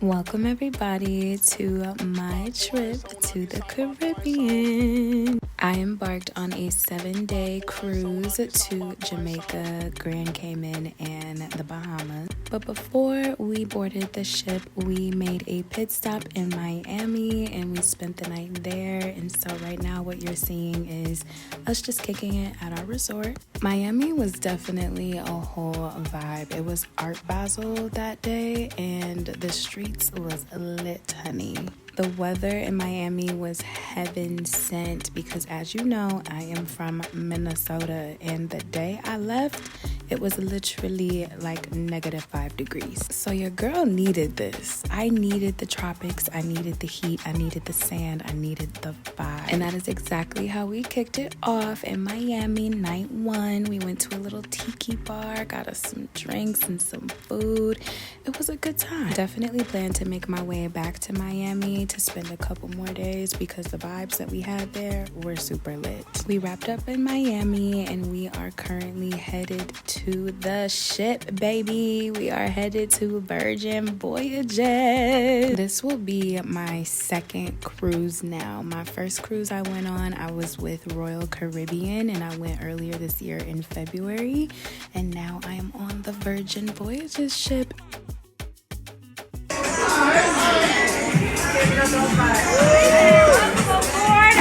Welcome everybody to my trip to the Caribbean. I embarked on a 7-day cruise to Jamaica, Grand Cayman, and the Bahamas. But before we boarded the ship, we made a pit stop in Miami and we spent the night there. And so right now what you're seeing is us just kicking it at our resort. Miami was definitely a whole vibe. It was Art Basel that day and the streets was lit, honey. The weather in Miami was heaven sent because, as you know, I am from Minnesota, and the day I left, it was literally like -5 degrees. So your girl needed this. I needed the tropics, I needed the heat, I needed the sand, I needed the vibe. And that is exactly how we kicked it off in Miami. Night 1, we went to a little tiki bar, got us some drinks and some food. It was a good time. Definitely plan to make my way back to Miami to spend a couple more days because the vibes that we had there were super lit. We wrapped up in Miami and we are currently headed to the ship, baby. We are headed to Virgin Voyages. This will be my second cruise now. My first cruise I went on, I was with Royal Caribbean and I went earlier this year in February. And now I am on the Virgin Voyages ship.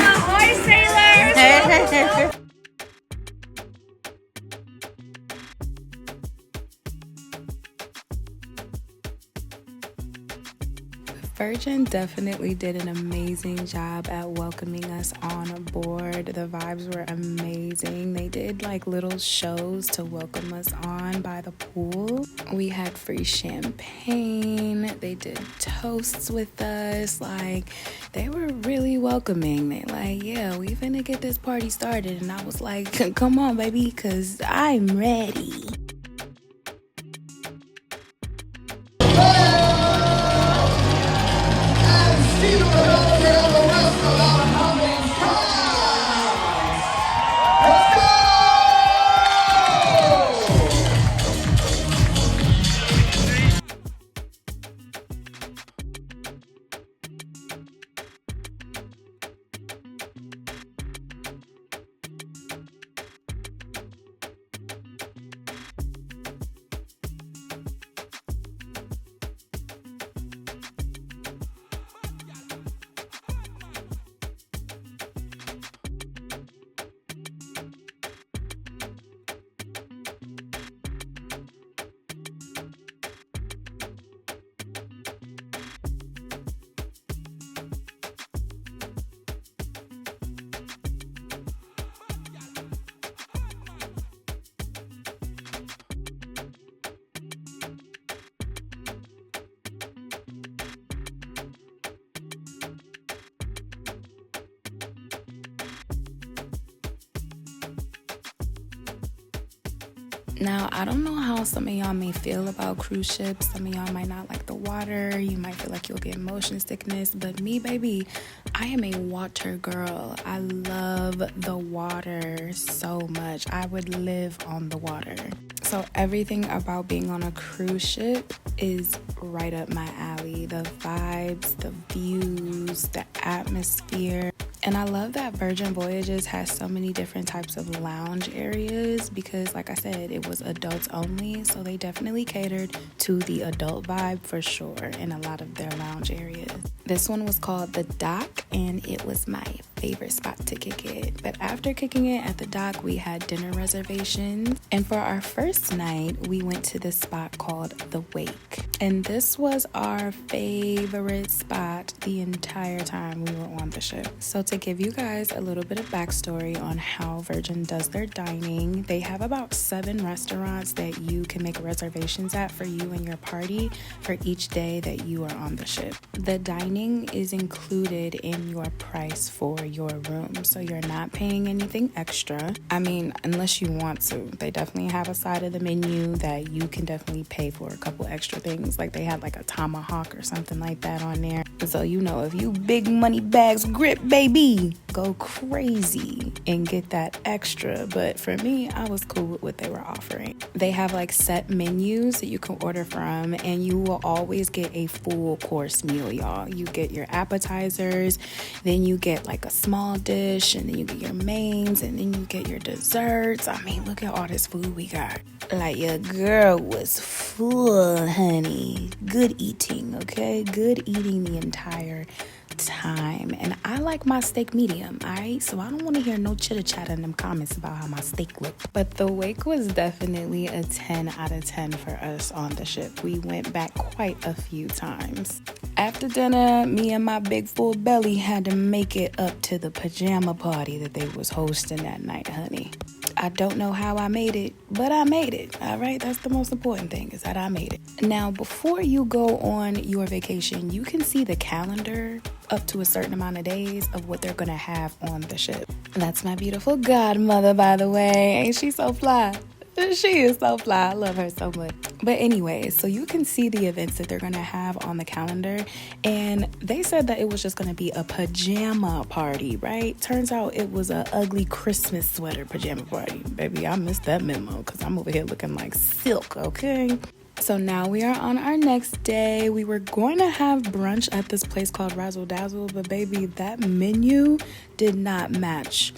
Ahoy, sailors! Virgin definitely did an amazing job at welcoming us on board. The vibes were amazing. They did like little shows to welcome us on by the pool. We had free champagne. They did toasts with us. Like, they were really welcoming. They like, yeah, we finna get this party started. And I was like, come on, baby, because I'm ready. Now, I don't know how some of y'all may feel about cruise ships. Some of y'all might not like the water. You might feel like you'll get motion sickness. But me, baby, I am a water girl. I love the water so much. I would live on the water. So everything about being on a cruise ship is right up my alley. The vibes, the views, the atmosphere. And I love that Virgin Voyages has so many different types of lounge areas because, like I said, it was adults only. So they definitely catered to the adult vibe for sure in a lot of their lounge areas. This one was called The Dock and it was my favorite spot to kick it. But after kicking it at the dock, we had dinner reservations. And for our first night, we went to this spot called The Wake. And this was our favorite spot the entire time we were on the ship. So to give you guys a little bit of backstory on how Virgin does their dining, they have about 7 restaurants that you can make reservations at for you and your party for each day that you are on the ship. The dining is included in your price for your room, so you're not paying anything extra. I mean, unless you want to. They definitely have a side of the menu that you can definitely pay for a couple extra things, like they had like a tomahawk or something like that on there. So you know, if you big money bags grip, baby, go crazy and get that extra, but for me, I was cool with what they were offering. They have like set menus that you can order from, and you will always get a full course meal, y'all. You get your appetizers, then you get like a small dish, and then you get your mains, and then you get your desserts. I mean, look at all this food we got. Like, your girl was full, honey. Good eating, okay? Good eating the entire time. And I like my steak medium, all right? So I don't want to hear no chitter chatter in them comments about how my steak looked. But the wake was definitely a 10 out of 10 for us on the ship. We went back quite a few times. After dinner, me and my big full belly had to make it up to the pajama party that they was hosting that night, honey. I don't know how I made it, but I made it, all right? That's the most important thing, is that I made it. Now, before you go on your vacation, you can see the calendar up to a certain amount of days of what they're going to have on the ship. That's my beautiful godmother, by the way. Ain't she so fly? She is so fly. I love her so much. But anyways, so you can see the events that they're going to have on the calendar. And they said that it was just going to be a pajama party, right? Turns out it was a ugly Christmas sweater pajama party. Baby, I missed that memo because I'm over here looking like silk, okay? So now we are on our next day. We were going to have brunch at this place called Razzle Dazzle, but baby, that menu did not match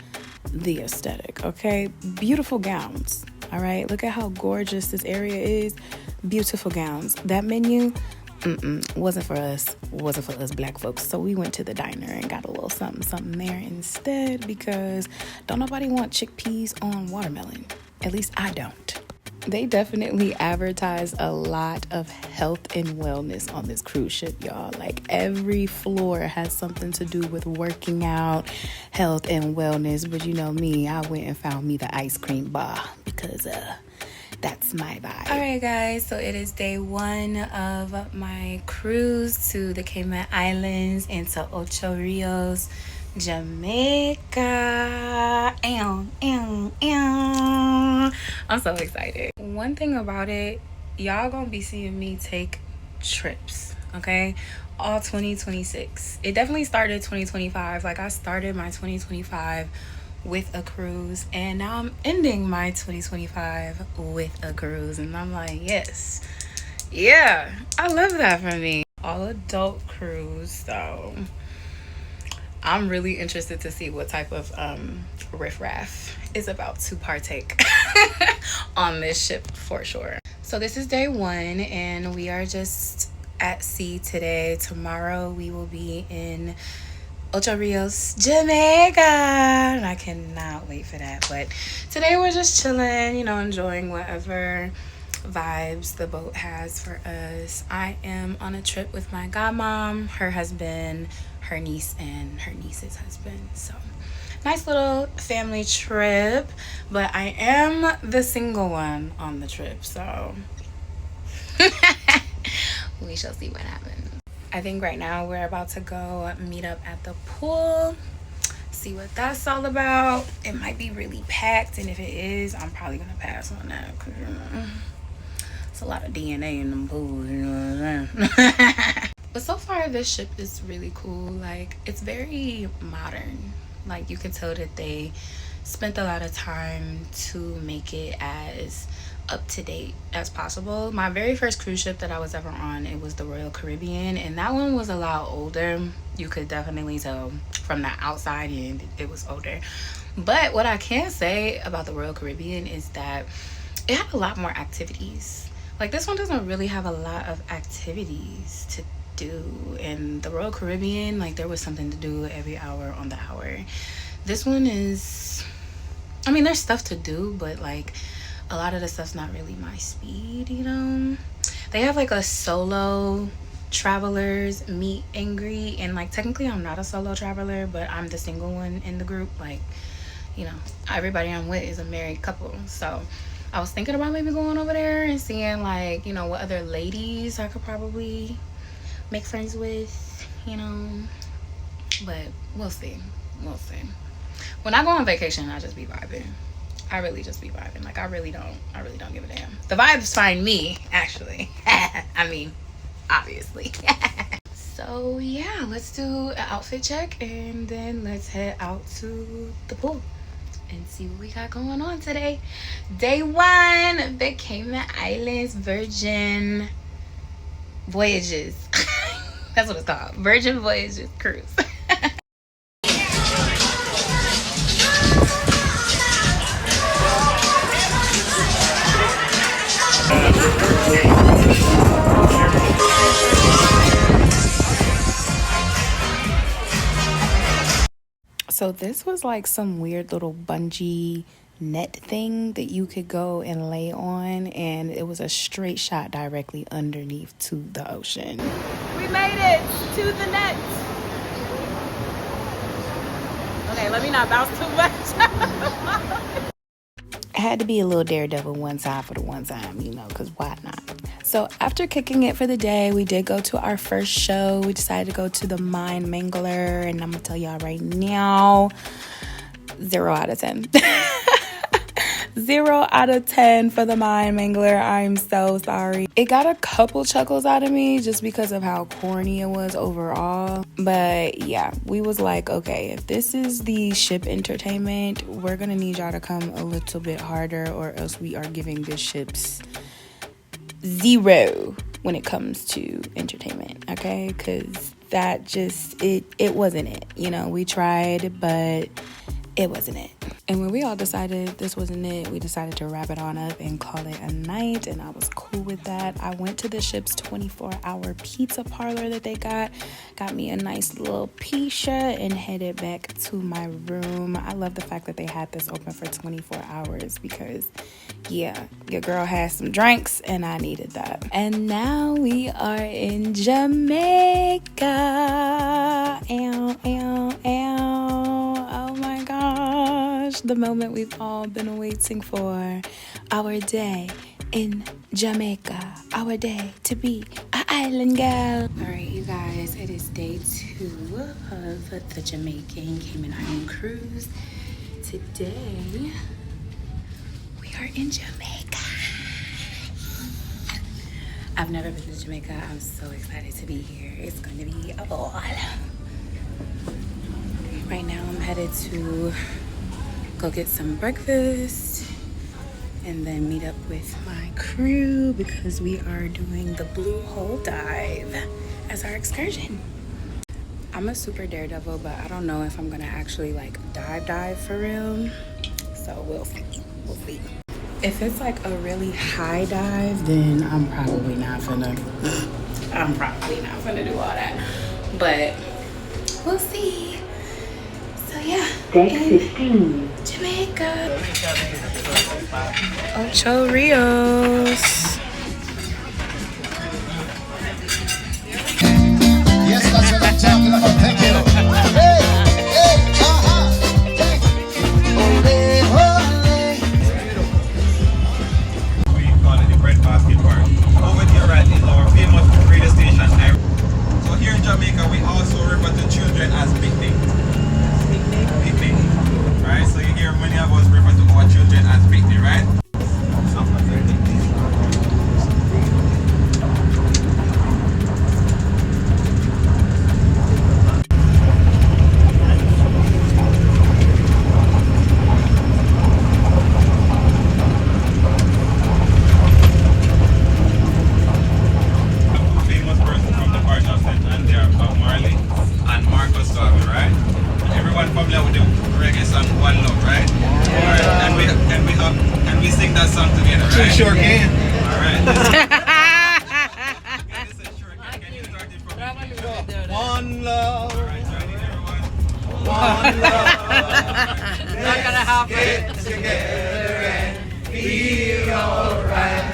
the aesthetic, okay? Beautiful gowns. All right, look at how gorgeous this area is. Beautiful gowns. That menu, wasn't for us black folks. So we went to the diner and got a little something there instead, because don't nobody want chickpeas on watermelon. At least I don't. They definitely advertise a lot of health and wellness on this cruise ship, y'all. Like, every floor has something to do with working out, health, and wellness. But you know me, I went and found me the ice cream bar because that's my vibe. All right, guys, so it is day 1 of my cruise to the Cayman Islands and to Ocho Rios, Jamaica. I'm so excited. One thing about it, y'all gonna be seeing me take trips, okay? All 2026. It definitely started 2025. Like, I started my 2025 with a cruise, and now I'm ending my 2025 with a cruise, and I'm like, yes, yeah, I love that for me. All adult cruise, so I'm really interested to see what type of riffraff is about to partake on this ship for sure. So this is day 1, and we are just at sea today. Tomorrow we will be in Ocho Rios, Jamaica, and I cannot wait for that. But today we're just chilling, you know, enjoying whatever vibes the boat has for us. I am on a trip with my godmom, her husband, her niece, and her niece's husband. So nice little family trip, but I am the single one on the trip, so we shall see what happens. I think right now we're about to go meet up at the pool, see what that's all about. It might be really packed, and if it is, I'm probably gonna pass on that, because you know, it's a lot of DNA in them pools, you know what I'm saying? But so far this ship is really cool. Like, it's very modern. Like, you can tell that they spent a lot of time to make it as up to date as possible. My very first cruise ship that I was ever on, it was the Royal Caribbean, and that one was a lot older. You could definitely tell from the outside in it was older. But what I can say about the Royal Caribbean is that it had a lot more activities. Like, this one doesn't really have a lot of activities to do. In the Royal Caribbean, like, there was something to do every hour on the hour. This one is, I mean, there's stuff to do, but like, a lot of the stuff's not really my speed, you know. They have like a solo travelers meet and greet, and like, technically I'm not a solo traveler, but I'm the single one in the group. Like, you know, everybody I'm with is a married couple, so I was thinking about maybe going over there and seeing, like, you know, what other ladies I could probably make friends with, you know. But we'll see. When I go on vacation, I just be vibing. I really just be vibing. Like, I really don't give a damn. The vibes find me, actually. I mean, obviously. So yeah, let's do an outfit check and then let's head out to the pool and see what we got going on today. Day one, the Cayman Islands Virgin Voyages. That's what it's called, Virgin Voyages cruise. So this was like some weird little bungee net thing that you could go and lay on, and it was a straight shot directly underneath to the ocean. We made it to the net. Okay, let me not bounce too much. I had to be a little daredevil one time for the one time, you know, because why not? So after kicking it for the day, we did go to our first show. We decided to go to the Mind Mangler, and I'm going to tell y'all right now, 0 out of 10. 0 out of 10 for the Mind Mangler. I'm so sorry. It got a couple chuckles out of me just because of how corny it was overall. But yeah, we was like, okay, if this is the ship entertainment, we're gonna need y'all to come a little bit harder, or else we are giving the ships 0 when it comes to entertainment, okay? Because that just, it wasn't it. You know, we tried, but it wasn't it. And when we all decided this wasn't it, we decided to wrap it on up and call it a night, and I was cool with that. I went to the ship's 24-hour pizza parlor that they got me a nice little pizza, and headed back to my room. I love the fact that they had this open for 24 hours because, yeah, your girl had some drinks and I needed that. And now we are in Jamaica. Ow, ow, ow. Oh my gosh, the moment we've all been waiting for. Our day in Jamaica, our day to be an island girl. All right, you guys, it is day 2 of the Jamaican Cayman Island cruise. Today we are in Jamaica. I've never been to Jamaica. I'm so excited to be here. It's going to be a ball. Right now I'm headed to go get some breakfast and then meet up with my crew because we are doing the Blue Hole dive as our excursion. I'm a super daredevil, but I don't know if I'm gonna actually like dive for real. So we'll see. If it's like a really high dive, then I'm probably not gonna do all that. But we'll see. So yeah, Deck 15. Jamaica. Ocho Rios. Yes, that's what I'm talking about. Thank you. Hey, We call it the bread basket park. Over here right is our famous radio station. So here in Jamaica, we also refer to children as picnic. Right? So you hear many of us refer to our children as picnic, right? Famous person from the part of St. Andy are Bob Marley and Marcus Garvey, right? And everyone familiar with the reggae song One Love, right? Alright, and we sing that song together, right? Sure can. Alright. This is sure can. Can you start it from the beginning? One love. Alright, join in everyone. One love. Not gonna happen. Get together and feel alright.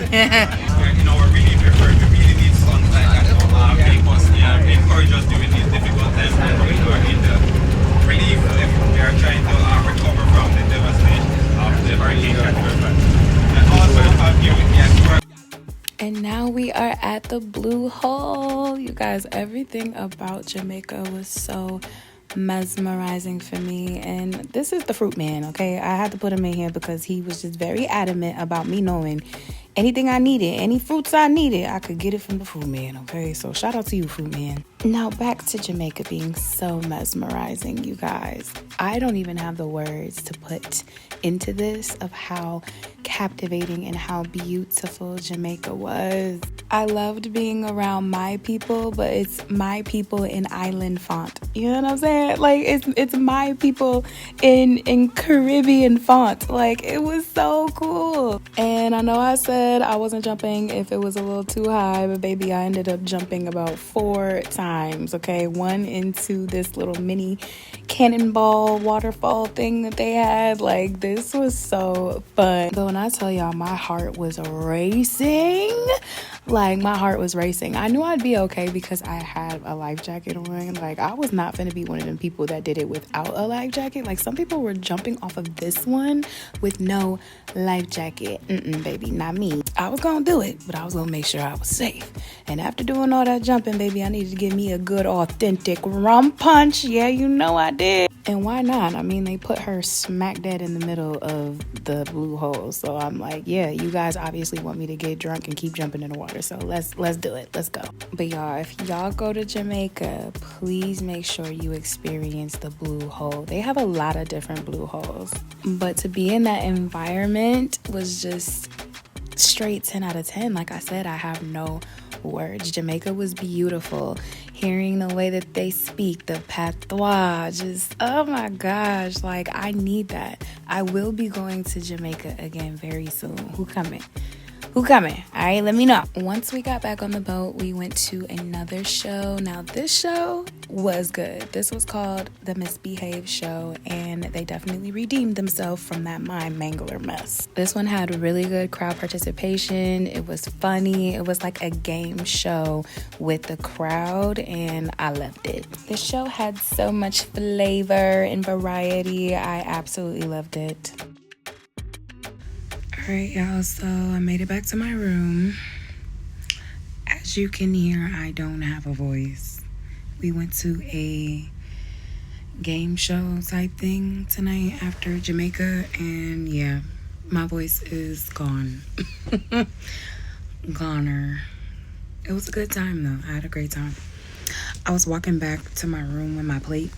You know, we're really prepared. We really need songs like that to help us, encourage us during these difficult times when we are in the relief. We are trying to recover from the devastation of the Hurricane Katrina. And also have you with me at work. And now we are at the Blue Hole. You guys, everything about Jamaica was so mesmerizing for me. And this is the fruit man, okay? I had to put him in here because he was just very adamant about me knowing anything I needed, any fruits I needed, I could get it from the fruit man, okay? So shout out to you, fruit man. Now back to Jamaica being so mesmerizing, you guys. I don't even have the words to put into this of how captivating and how beautiful Jamaica was. I loved being around my people, but it's my people in island font. You know what I'm saying? Like it's my people in Caribbean font. Like it was so cool. And I know I said I wasn't jumping if it was a little too high, but baby, I ended up jumping about 4 times, okay? One into this little mini cannonball waterfall thing that they had. Like this was so fun. But when I tell y'all my heart was racing, like my heart was racing. I knew I'd be okay because I had a life jacket on. Like I was not finna be one of them people that did it without a life jacket. Like some people were jumping off of this one with no life jacket. Baby, not me. I was gonna do it, but I was gonna make sure I was safe. And after doing all that jumping, baby, I needed to give me a good authentic rum punch. Yeah, you know I did. And why not? I mean, they put her smack dead in the middle of the blue hole. So I'm like, yeah, you guys obviously want me to get drunk and keep jumping in the water. So let's do it. Let's go. But y'all, if y'all go to Jamaica, please make sure you experience the blue hole. They have a lot of different blue holes. But to be in that environment was just straight 10 out of 10. Like I said, I have no words. Jamaica was beautiful. Hearing the way that they speak, the patois, just, oh my gosh, like I need that. I will be going to Jamaica again very soon. Who coming? All right, let me know. Once we got back on the boat, we went to another show. Now this show was good. This was called the Misbehaved Show, and they definitely redeemed themselves from that mind mangler mess. This one had really good crowd participation. It was funny. It was like a game show with the crowd, and I loved it. The show had so much flavor and variety. I absolutely loved it. Alright, y'all, so I made it back to my room. As you can hear, I don't have a voice. We went to a game show type thing tonight after Jamaica, and yeah, my voice is gone. Goner. It was a good time though. I had a great time. I was walking back to my room with my plate.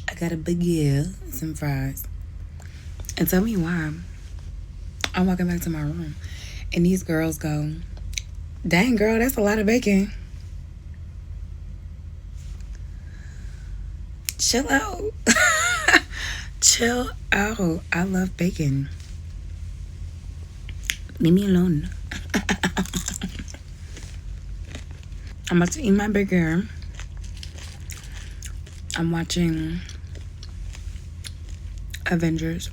I got a baguette, some fries. And tell me why I'm walking back to my room and these girls go, dang girl, that's a lot of bacon. Chill out. Chill out. I love bacon. Leave me alone. I'm about to eat my burger. I'm watching Avengers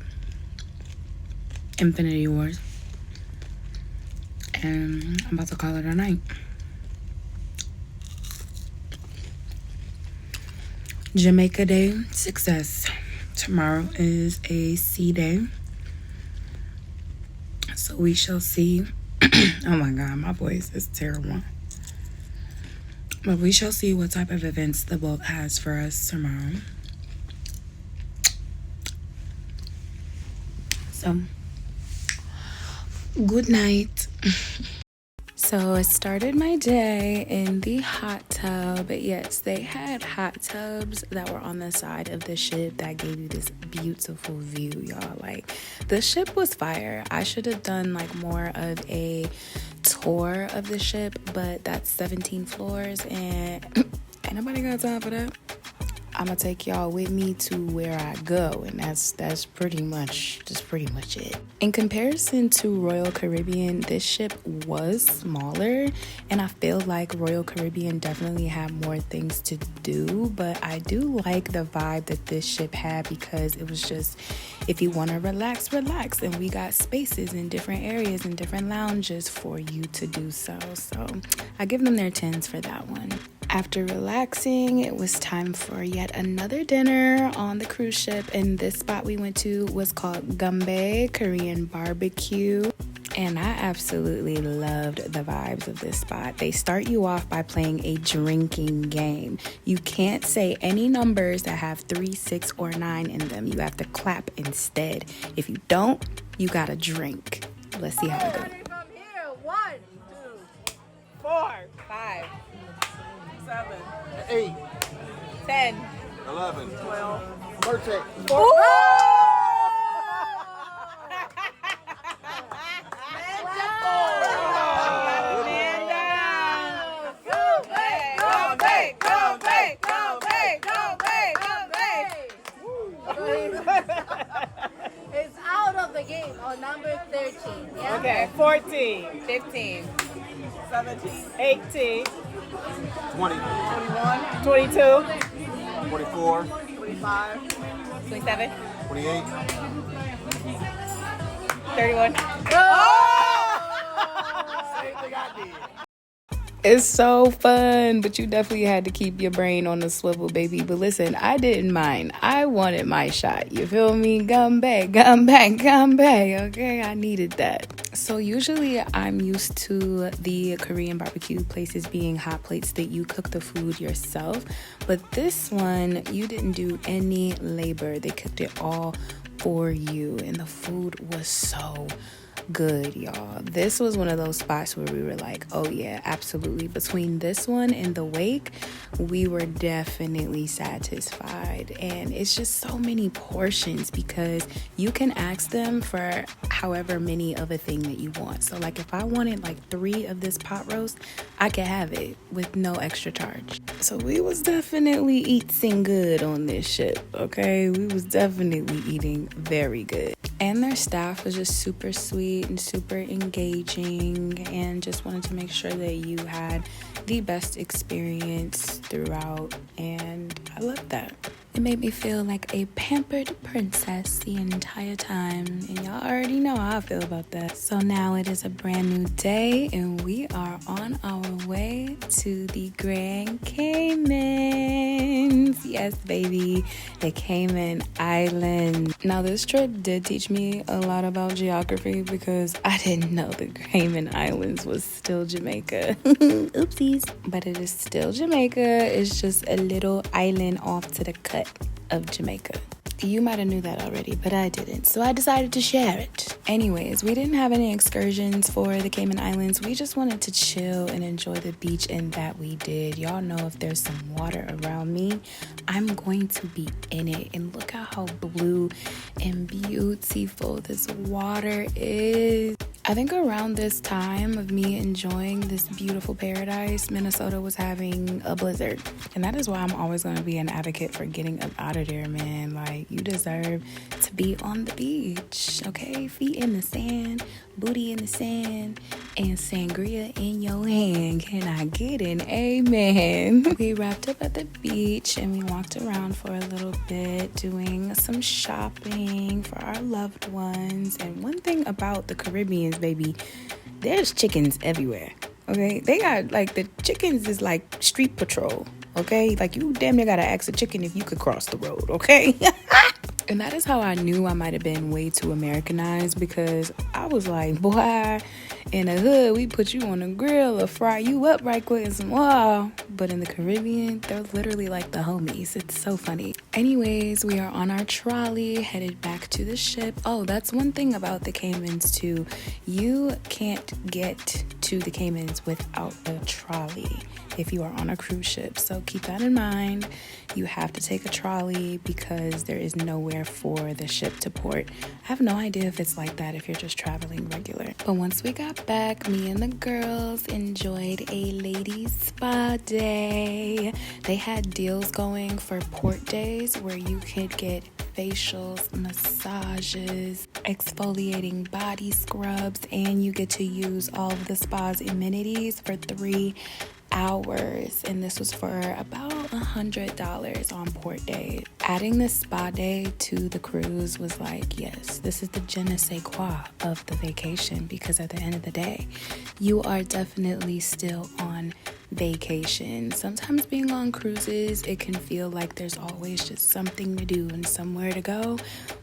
Infinity Wars, and I'm about to call it a night. Jamaica Day, success. Tomorrow is a sea day, so we shall see. Oh my god, my voice is terrible. But we shall see what type of events the boat has for us tomorrow. So good night. So I started my day in the hot tub. Yes, they had hot tubs that were on the side of the ship that gave you this beautiful view, y'all. Like, the ship was fire. I should have done like more of a tour of the ship, but that's 17 floors and ain't nobody got time for that. I'm gonna take y'all with me to where I go, and that's pretty much it. In comparison to Royal Caribbean, this ship was smaller, and I feel like Royal Caribbean definitely had more things to do, but I do like the vibe that this ship had because it was just, if you want to relax, and we got spaces in different areas and different lounges for you to do so. So I give them their 10s for that one. After relaxing, it was time for yet another dinner on the cruise ship, and this spot we went to was called Gumbe Korean Barbecue. And I absolutely loved the vibes of this spot. They start you off by playing a drinking game. You can't say any numbers that have 3, 6, or 9 in them. You have to clap instead. If you don't, you gotta drink. Let's see how it goes. From here, 1, 2, 4, 5, 7, 8, 10, 11, 12, 13. 14. It's out of the game on number 13. Yeah? Okay, 14, 15, 17, 18, 20, 21, 22, 24, 25, 27, 28. 31. Same thing I did. It's so fun, but you definitely had to keep your brain on the swivel, baby. But listen, I didn't mind. I wanted my shot. You feel me? Come back, come back, come back. Okay, I needed that. So usually I'm used to the Korean barbecue places being hot plates that you cook the food yourself. But this one, you didn't do any labor. They cooked it all for you. And the food was so good, y'all. This was one of those spots where we were like, oh yeah, absolutely. Between this one and the wake, we were definitely satisfied. And it's just so many portions because you can ask them for however many of a thing that you want. So like if I wanted like 3 of this pot roast, I could have it with no extra charge. So we was definitely eating good on this ship, okay? We was definitely eating very good. And their staff was just super sweet and super engaging, and just wanted to make sure that you had the best experience throughout, and I loved that. It made me feel like a pampered princess the entire time, and y'all already know how I feel about that. So now it is a brand new day, and we are on our way to the Grand Caymans. Yes, baby, the Cayman Islands. Now, this trip did teach me a lot about geography because I didn't know the Cayman Islands was still Jamaica. Oopsies. But it is still Jamaica. It's just a little island off to the cut of Jamaica. You might have knew that already, but I didn't, so I decided to share it. Anyways, we didn't have any excursions for the Cayman Islands. We just wanted to chill and enjoy the beach, and that we did. Y'all know if there's some water around me, I'm going to be in it. And look at how blue and beautiful this water is. I think around this time of me enjoying this beautiful paradise, Minnesota was having a blizzard. And that is why I'm always going to be an advocate for getting up out of there, man. Like, you deserve to be on the beach, okay? Feet in the sand, booty in the sand, and sangria in your hand. Can I get an amen? We wrapped up at the beach and we walked around for a little bit doing some shopping for our loved ones. And one thing about the Caribbean, baby, there's chickens everywhere, okay? They got, like, the chickens is like street patrol, okay? Like, you damn near gotta ask a chicken if you could cross the road, okay? And that is how I knew I might have been way too Americanized, because I was like, boy, in the hood, we put you on a grill or fry you up right quick and some wow. But in the Caribbean, they're literally like the homies. It's so funny. Anyways, we are on our trolley headed back to the ship. Oh, that's one thing about the Caymans too. You can't get to the Caymans without a trolley if you are on a cruise ship. So keep that in mind. You have to take a trolley because there is nowhere for the ship to port. I have no idea if it's like that if you're just traveling regular. But once we got back, me and the girls enjoyed a ladies spa day. They had deals going for port days where you could get facials, massages, exfoliating body scrubs, and you get to use all of the spa's amenities for 3 hours, and this was for about $100 on port day. Adding the spa day to the cruise was like, yes, this is the je ne sais quoi of the vacation, because at the end of the day, you are definitely still on vacation. Sometimes being on cruises, it can feel like there's always just something to do and somewhere to go,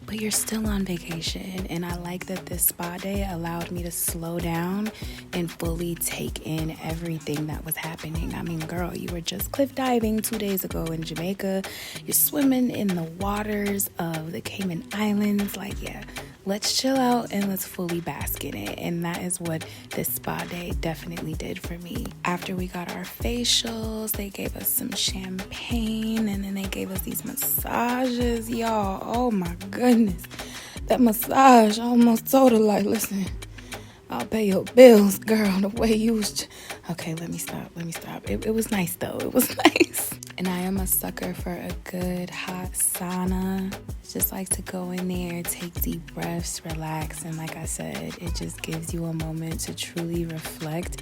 but you're still on vacation. And I like that this spa day allowed me to slow down and fully take in everything that was happening. I mean, girl, you were just cliff diving 2 days ago in Jamaica. You're swimming in the waters of the Cayman Islands. Like, yeah, let's chill out and let's fully bask in it. And that is what this spa day definitely did for me. After we got our facials, they gave us some champagne, and then they gave us these massages, y'all. Oh my goodness. That massage, I almost told her, like, listen, I'll pay your bills, girl, the way you was... Okay, let me stop. It was nice, though. It was nice. And I am a sucker for a good hot sauna. Just like to go in there, take deep breaths, relax. And like I said, it just gives you a moment to truly reflect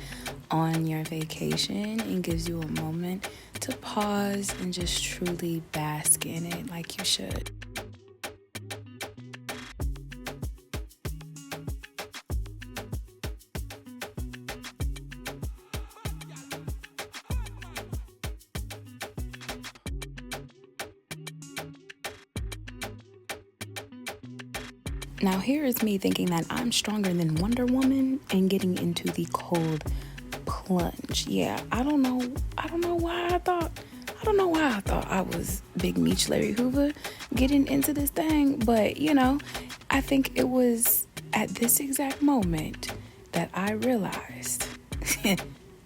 on your vacation and gives you a moment to pause and just truly bask in it like you should. Now here is me thinking that I'm stronger than Wonder Woman and getting into the cold plunge. Yeah, I don't know why I thought I was Big Meech Larry Hoover getting into this thing, but I think it was at this exact moment that I realized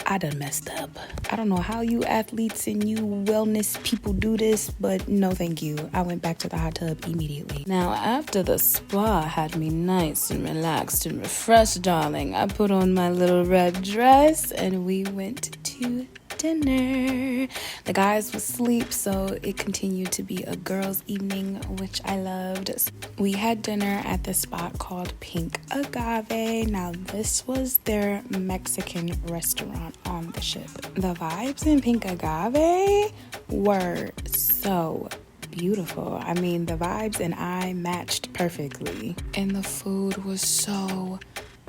I done messed up. I don't know how you athletes and you wellness people do this, but no thank you. I went back to the hot tub immediately. Now, after the spa had me nice and relaxed and refreshed, darling, I put on my little red dress and we went to dinner. The guys were asleep, so it continued to be a girls' evening, which I loved. We had dinner at this spot called Pink Agave. Now, this was their Mexican restaurant on the ship. The vibes in Pink Agave were so beautiful. I mean, the vibes and I matched perfectly. And the food was so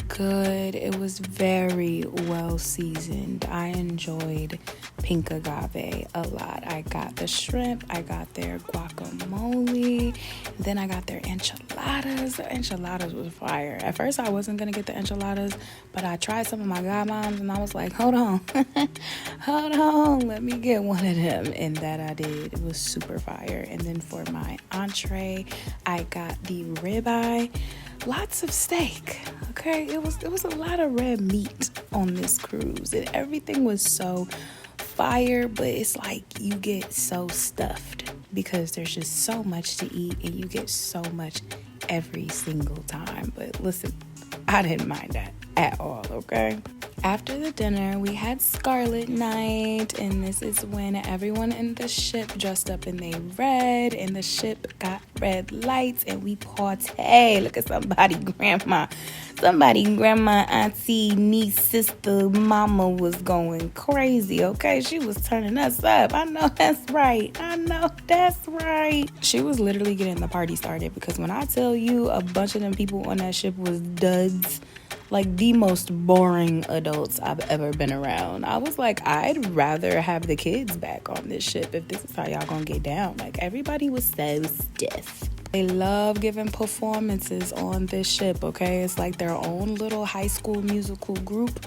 good. It was very well seasoned. I enjoyed Pink Agave a lot. I got the shrimp, I got their guacamole, then I got their enchiladas. The enchiladas was fire. At first I wasn't gonna get the enchiladas, but I tried some of my godmoms and I was like, hold on, let me get one of them. And that I did. It was super fire. And then for my entree, I got the ribeye. Lots of steak, okay? It was a lot of red meat on this cruise, and everything was so fire, but it's like you get so stuffed because there's just so much to eat, and you get so much every single time. But listen, I didn't mind that at all, okay? After the dinner, we had Scarlet Night, and this is when everyone in the ship dressed up in they red, and the ship got red lights, and we party. Look at somebody, grandma, auntie, niece, sister, mama was going crazy, okay? She was turning us up. I know that's right. She was literally getting the party started, because when I tell you a bunch of them people on that ship was duds, like the most boring adults I've ever been around. I was like, I'd rather have the kids back on this ship if this is how y'all gonna get down. Like, everybody was so stiff. They love giving performances on this ship, okay? It's like their own little high school musical group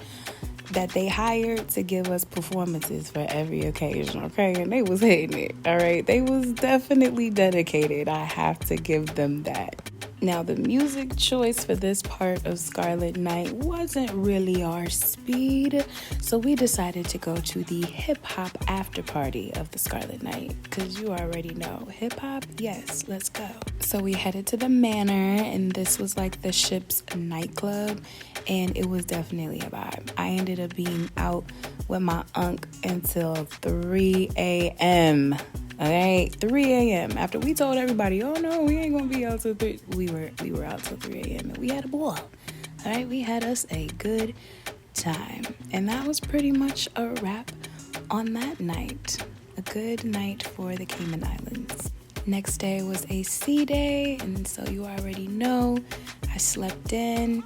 that they hired to give us performances for every occasion, okay? And they was hitting it, all right? They was definitely dedicated. I have to give them that. Now, the music choice for this part of Scarlet Night wasn't really our speed, so we decided to go to the hip-hop after party of the Scarlet Night, because you already know, hip-hop, yes, let's go. So we headed to the Manor, and this was like the ship's nightclub, and it was definitely a vibe. I ended up being out with my unk until 3 a.m., okay, 3 a.m. After we told everybody, oh no, we ain't gonna be out till 3. We were out till 3 a.m. and we had a ball. All right, we had us a good time. And that was pretty much a wrap on that night. A good night for the Cayman Islands. Next day was a sea day, and so you already know, I slept in,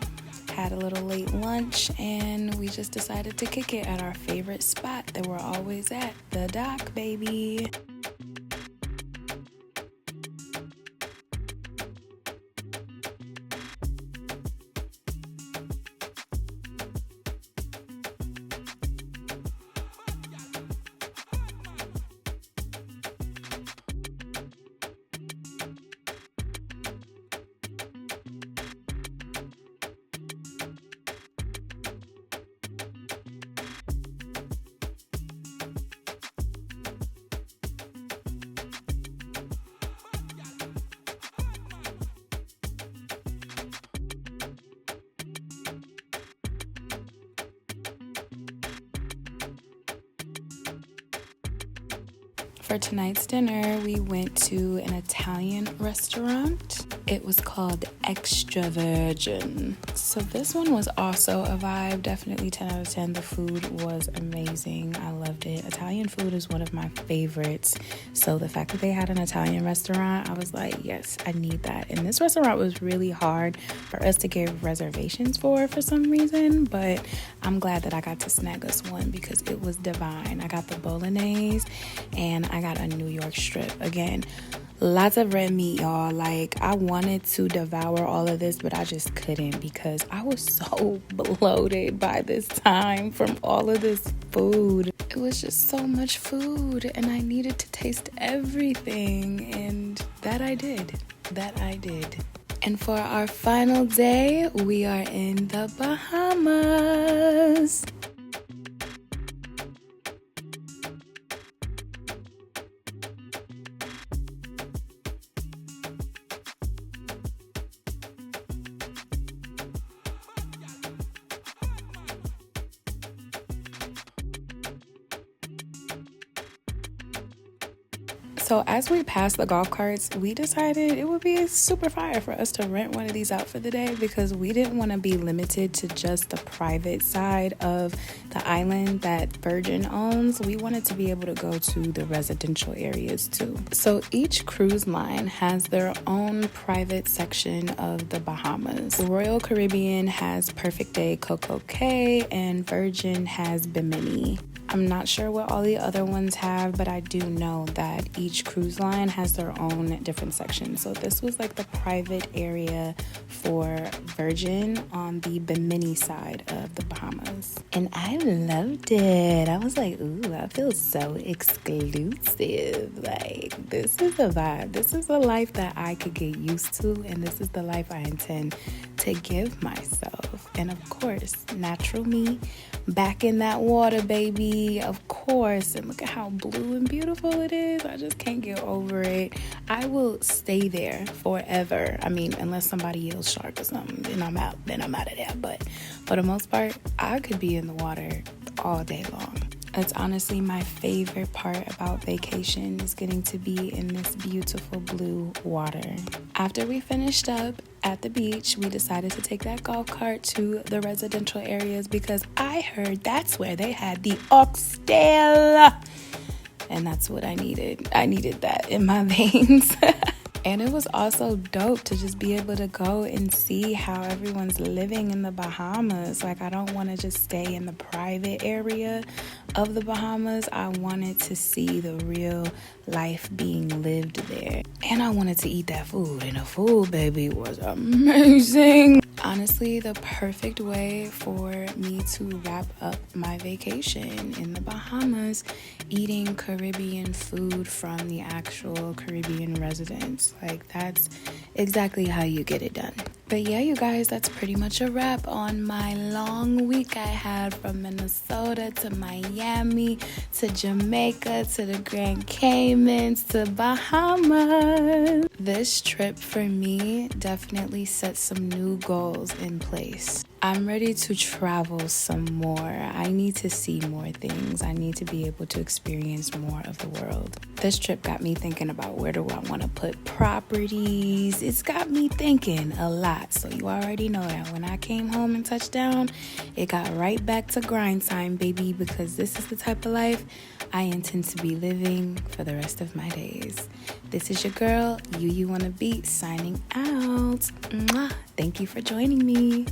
had a little late lunch, and we just decided to kick it at our favorite spot that we're always at, the dock, baby. For tonight's dinner, we went to an Italian restaurant. It was called Extra Virgin. So this one was also a vibe, definitely 10 out of 10. The food was amazing. I loved it. Italian food is one of my favorites. So the fact that they had an Italian restaurant, I was like, yes, I need that. And this restaurant was really hard for us to get reservations for some reason, but I'm glad that I got to snag us one because it was divine. I got the bolognese and I got a New York strip. Again, lots of red meat, y'all. Like, I wanted to devour all of this, but I just couldn't because I was so bloated by this time from all of this food. It was just so much food, and I needed to taste everything, and that I did. And for our final day, we are in the Bahamas. So as we passed the golf carts, we decided it would be super fire for us to rent one of these out for the day because we didn't want to be limited to just the private side of the island that Virgin owns. We wanted to be able to go to the residential areas too. So each cruise line has their own private section of the Bahamas. Royal Caribbean has Perfect Day Coco Cay and Virgin has Bimini. I'm not sure what all the other ones have, but I do know that each cruise line has their own different sections. So this was like the private area for Virgin on the Bimini side of the Bahamas. And I loved it. I was like, ooh, I feel so exclusive. Like, this is a vibe. This is a life that I could get used to, and this is the life I intend to give myself. And of course, natural me back in that water, baby, of course. And look at how blue and beautiful it is. I just can't get over it. I will stay there forever. I mean, unless somebody yells shark or something, then I'm out of there. But for the most part, I could be in the water all day long. It's honestly my favorite part about vacation is getting to be in this beautiful blue water. After we finished up at the beach, we decided to take that golf cart to the residential areas because I heard that's where they had the oxtail. And that's what I needed. I needed that in my veins. And it was also dope to just be able to go and see how everyone's living in the Bahamas. Like, I don't want to just stay in the private area of the Bahamas. I wanted to see the real life being lived there. And I wanted to eat that food. And the food, baby, was amazing. Honestly, the perfect way for me to wrap up my vacation in the Bahamas, eating Caribbean food from the actual Caribbean residents. Like, that's exactly how you get it done. But yeah, you guys, that's pretty much a wrap on my long week I had from Minnesota to Miami to Jamaica to the Grand Caymans to Bahamas. This trip for me definitely set some new goals in place. I'm ready to travel some more. I need to see more things. I need to be able to experience more of the world. This trip got me thinking about where do I want to put properties. It's got me thinking a lot. So you already know that when I came home and touched down, it got right back to grind time, baby, because this is the type of life I intend to be living for the rest of my days. This is your girl, EuEu on the beat, signing out. Mwah. Thank you for joining me.